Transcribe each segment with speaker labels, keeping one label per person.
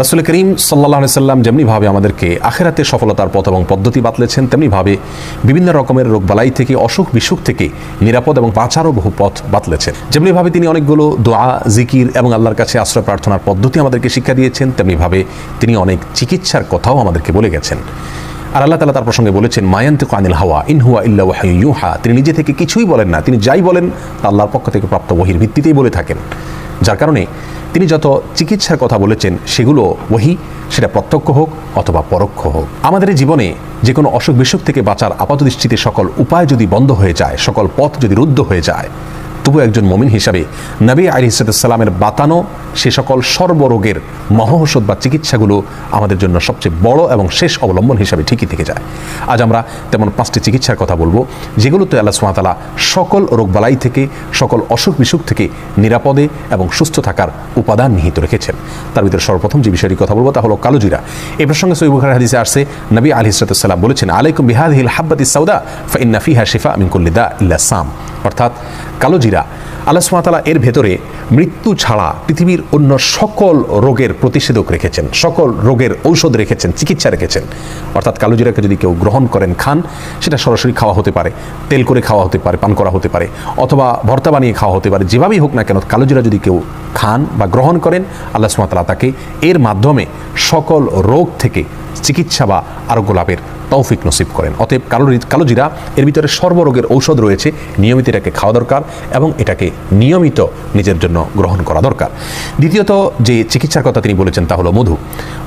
Speaker 1: রাসূল করিম সাল্লাল্লাহু আলাইহি সাল্লাম যেমনিভাবে আমাদেরকে আখিরাতে সফলতার পথ এবং পদ্ধতি বাতলেছেন, তেমনিভাবে বিভিন্ন রকমের রোগবালাই থেকে, অসুখ বিসুখ থেকে নিরাপদ এবং বাঁচারও বহু পথ বাতলেছেন। যেমনিভাবে তিনি অনেকগুলো দোয়া, জিকির এবং আল্লাহর কাছে আশ্রয় প্রার্থনার পদ্ধতি আমাদেরকে শিক্ষা দিয়েছেন, তেমনিভাবে তিনি অনেক চিকিৎসার কথাও আমাদেরকে বলে গেছেন। আর আল্লাহ তাআলা তার প্রসঙ্গে বলেছেন, মা ইয়ানতিকু আনিল হাওয়া ইন হুয়া ইল্লা ওয়াহয়ুন ইউহা। তিনি নিজে থেকে কিছুই বলেন না, তিনি যাই বলেন তা আল্লাহর পক্ষ থেকে প্রাপ্ত ওহীর ভিত্তিতেই বলে থাকেন। যার কারণে তিনি যত চিকিৎসার কথা বলেছেন সেগুলো ওহী, সেটা প্রত্যক্ষ হোক অথবা পরোক্ষ হোক। আমাদের জীবনে যে কোনো অসুখ বিসুখ থেকে বাঁচার আপাতদৃষ্টিতে সকল উপায় যদি বন্ধ হয়ে যায়, সকল পথ যদি রুদ্ধ হয়ে যায়, তবু একজন মুমিন হিসাবে নবী আলাইহিস সালামের বাতানো সে সকল সর্বরোগের মহৌষধ বা চিকিৎসাগুলো আমাদের জন্য সবচেয়ে বড় এবং শেষ অবলম্বন হিসাবে ঠিকই থেকে যায়। আজ আমরা তেমন 5টি চিকিৎসার কথা বলবো, যেগুলোতে আল্লাহ সুবহানাহু ওয়া তাআলা সকল রোগবালাই থেকে, সকল অসুখ বিসুখ থেকে নিরাপদে এবং সুস্থ থাকার উপাদান নিহিত রেখেছেন। তার ভিতরে সর্বপ্রথম যে বিষয়টি কথা বলবো তা হলো কালোজিরা। এই প্রসঙ্গে সহিহ বুখারী হাদিসে আসছে, নবী আলাইহিস সালাম বলেছেন, আলাইকুম বিহাদিহিল হাব্বাতিস সাউদা ফাইন্না ফিহা শিফা মিন কুল্লি দা ইল্লা সাম। অর্থাৎ কালোজিরা, আল্লাহ সুবহানাহু ওয়া তাআলা এর ভেতরে মৃত্যু ছাড়া পৃথিবীর অন্য সকল রোগের প্রতিষেধক রেখেছেন, সকল রোগের ঔষধ রেখেছেন, চিকিৎসা রেখেছেন। অর্থাৎ কালোজিরাকে যদি কেউ গ্রহণ করেন, খান, সেটা সরাসরি খাওয়া হতে পারে, তেল করে খাওয়া হতে পারে, পান করা হতে পারে, অথবা ভর্তা বানিয়ে খাওয়া হতে পারে। যেভাবেই হোক না কেন, কালোজিরা যদি কেউ খান বা গ্রহণ করেন, আল্লাহ সুবহানাহু ওয়া তাআলা তাকে এর মাধ্যমে সকল রোগ থেকে চিকিৎসা বা আরোগ্য লাভের তৌফিক নসিব করেন। অতএব কালোজিরা এর ভিতরে সর্বরোগের ঔষধ রয়েছে, নিয়মিত এটাকে খাওয়া দরকার এবং এটাকে নিয়মিত নিজের জন্য গ্রহণ করা দরকার। দ্বিতীয়ত যে চিকিৎসার কথা তিনি বলেছেন তা হলো মধু।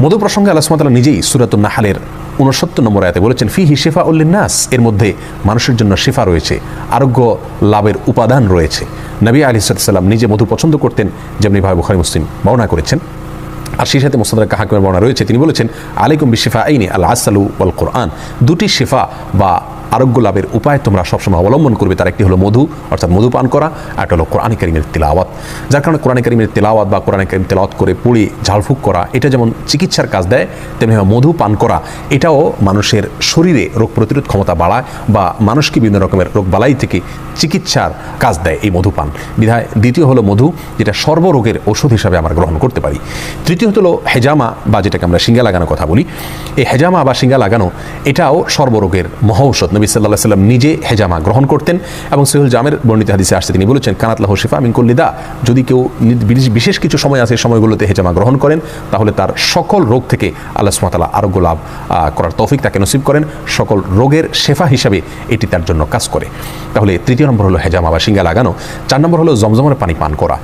Speaker 1: মধু প্রসঙ্গে আল্লাহ সুবহানাহু ওয়া তাআলা নিজেই সূরাতুন নাহলের 69 নম্বর আয়াতে বলেছেন, ফিহি শিফাউল লিন্নাস, এর মধ্যে মানুষের জন্য শিফা রয়েছে, আরোগ্য লাভের উপাদান রয়েছে। নবী আলাইহিস সালাম নিজে মধু পছন্দ করতেন, যেমনিভাবে বুখারী মুসলিম বর্ণনা করেছেন। আর সেই সাথে মুসনাদ হাকিমের বর্ণনা রয়েছে, তিনি বলেছেন, আলাইকুম বিশিফা আইনি আল আসালু ওয়াল কোরআন। দুটি শিফা বা আরোগ্য লাভের উপায় তোমরা সবসময় অবলম্বন করবে। তার একটি হলো মধু, অর্থাৎ মধু পান করা, আর একটা হলো কোরআন কারীমের তিলাওয়াত। যার কারণে কোরআন কারীমের তিলাওয়াত বা কোরআন কারীম তিলাওয়াত করে পড়ে ঝাড়ফুঁক করা, এটা যেমন চিকিৎসার কাজ দেয়, তেমনি মধু পান করা এটাও মানুষের শরীরে রোগ প্রতিরোধ ক্ষমতা বাড়ায় বা মানুষকে বিভিন্ন রকমের রোগ বালাই থেকে চিকিৎসার কাজ দেয় এই মধু পান। বিধায় দ্বিতীয় হলো মধু, যেটা সর্বরোগের ওষুধ হিসাবে আমরা গ্রহণ করতে পারি। তৃতীয় হলো হেজামা বা যেটাকে আমরা শিঙ্গা লাগানোর কথা বলি। এই হেজামা বা শিঙ্গা লাগানো এটাও সর্বরোগের মহৌষধ। নবী সাল্লাল্লাহু আলাইহি সাল্লাম নিজে হেজামা গ্রহণ করতেন এবং সহিহুল জামের বর্ণিত হাদিসে আসছে, তিনি বলেছেন, কানাত লাহু শিফা মিন কুল্লি দা। যদি কেউ বিশেষ কিছু সময় আছে, সময়গুলোতে হেজামা গ্রহণ করেন, তাহলে তার সকল রোগ থেকে আল্লাহ সুবহানাহু ওয়া তাআলা আরোগ্য লাভ করার তৌফিক তাকে নসিব করেন। সকল রোগের শেফা হিসাবে এটি তার জন্য কাজ করে। তাহলে তৃতীয় নম্বর হলো হেজামা বা শিঙ্গা লাগানো। 4 নম্বর হলো জমজমের পানি পান করা।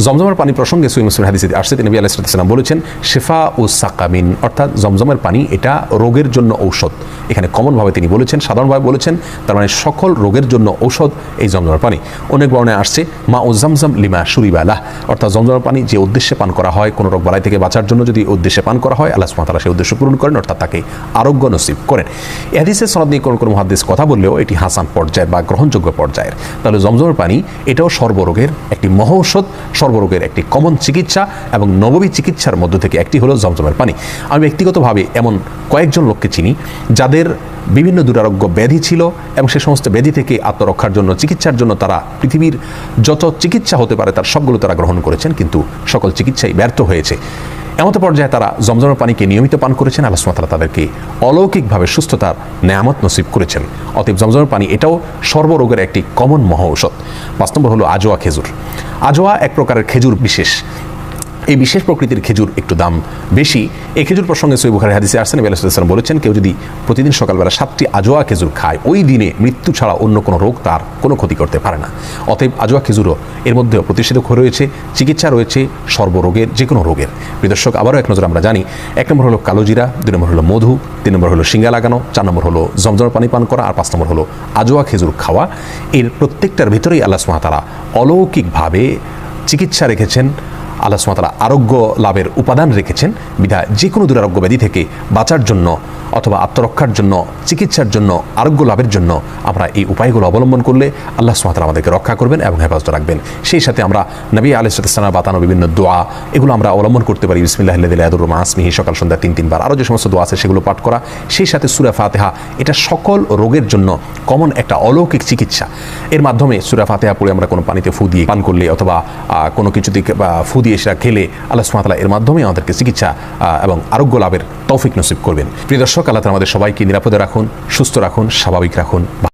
Speaker 1: জমজমের পানি প্রসঙ্গে সহিহ মুসলিম হাদিসে আসছে, নবী আলাইহিস সালাম বলেছেন, শিফা ও সাকামিন, অর্থাৎ জমজমের পানি এটা রোগের জন্য ঔষধ। এখানে কমনভাবে তিনি বলেছেন, সাধারণভাবে বলেছেন, তার মানে সকল রোগের জন্য ঔষধ এই জমজমের পানি। অনেক বর্ণনায় আসছে, মা ও জামজাম লিমা শুরিবা লাহ, অর্থাৎ জমজমের পানি যে উদ্দেশ্যে পান করা হয়, কোনো রোগ বালাই থেকে বাঁচার জন্য যদি উদ্দেশ্যে পান করা হয়, আল্লাহ সুবহানাহু ওয়া তাআলা সেই উদ্দেশ্য পূরণ করেন, অর্থাৎ তাকে আরোগ্য নসিব করেন। এই হাদিসের সনদ নিয়ে কোনো মুহাদ্দিস কথা বললেও এটি হাসান পর্যায়ের বা গ্রহণযোগ্য পর্যায়ের। তাহলে জমজমের পানি এটাও সর্বরোগের একটি মহৌষধ, সর্বরোগের একটি কমন চিকিৎসা এবং নববী চিকিৎসার মধ্য থেকে একটি হলো জমজমের পানি। আমি ব্যক্তিগতভাবে এমন কয়েকজন লোককে চিনি যাদের বিভিন্ন দুরারোগ্য ব্যাধি ছিল এবং সে সমস্ত ব্যাধি থেকে আত্মরক্ষার জন্য, চিকিৎসার জন্য তারা পৃথিবীর যত চিকিৎসা হতে পারে তার সবগুলো তারা গ্রহণ করেছেন, কিন্তু সকল চিকিৎসাই ব্যর্থ হয়েছে। এমত পর্যায়ে তারা জমজমের পানিকে নিয়মিত পান করেছেন, আল্লাহ সুবহানাহু ওয়া তাআলা তাদেরকে অলৌকিকভাবে সুস্থতার নেয়ামত নসিব করেছেন। অতএব জমজমের পানি এটাও সর্বরোগের একটি কমন মহৌষধ। 5 নম্বর হলো আজোয়া খেজুর। আজোয়া এক প্রকারের খেজুর বিশেষ। এই বিশেষ প্রকৃতির খেজুর একটু দাম বেশি। এই খেজুর প্রসঙ্গে সহিহ বুখারী হাদিসে আসছে, নবী আলাইহিস সালাম বলেছেন, কেউ যদি প্রতিদিন সকালবেলা 7টি আজোয়া খেজুর খায়, ওই দিনে মৃত্যু ছাড়া অন্য কোনো রোগ তার কোনো ক্ষতি করতে পারে না। অতএব আজোয়া খেজুরও এর মধ্যেও প্রতিষেধক রয়েছে, চিকিৎসা রয়েছে সর্বরোগের, যে কোনো রোগের। প্রিয় দর্শক, আবারও এক নজর আমরা জানি, 1 নম্বর হলো কালোজিরা, 2 নম্বর হলো মধু, 3 নম্বর হলো শিঙ্গা লাগানো, 4 নম্বর হলো জমজমের পানি পান করা, আর 5 নম্বর হলো আজোয়া খেজুর খাওয়া। এর প্রত্যেকটার ভিতরেই আল্লাহ সুবহানাহু ওয়া তাআলা অলৌকিকভাবে চিকিৎসা রেখেছেন, আল্লাহ সুবহানাহু ওয়া তাআলা আরোগ্য লাভের উপাদান রেখেছেন। বিধায় যে কোনো দুরারোগ্য ব্যাধি থেকে বাঁচার জন্য অথবা আত্মরক্ষার জন্য, চিকিৎসার জন্য, আরোগ্য লাভের জন্য আমরা এই উপায়গুলো অবলম্বন করলে আল্লাহ সুবহানাহু ওয়া তাআলা আমাদেরকে রক্ষা করবেন এবং হেফাজত রাখবেন। সেই সাথে আমরা নবী আলাইহিস সালাম বাতানো বিভিন্ন দোয়া এগুলো আমরা অবলম্বন করতে পারি। বিসমিল্লাহিল্লাযী লা ইয়াদুররু মা ইসমিহি, সকাল সন্ধ্যা 3 বার, আরও যে সমস্ত দোয়া আছে সেগুলো পাঠ করা। সেই সাথে সূরা ফাতিহা, এটা সকল রোগের জন্য কমন একটা অলৌকিক চিকিৎসা। এর মাধ্যমে সূরা ফাতিহা পড়ে আমরা কোনো পানিতে ফু দিয়ে পান করলে অথবা কোনো কিছুতে ফু দিয়ে সেটা খেলে আল্লাহ সুবহানাহু ওয়া তাআলা এর মাধ্যমে আমাদেরকে চিকিৎসা এবং আরোগ্য লাভের তৌফিক নসিব করবেন। প্রিয় দর্শক, আল্লাহ তাআলা আমাদের সবাইকে নিরাপদে রাখুন, সুস্থ রাখুন, স্বাভাবিক রাখুন।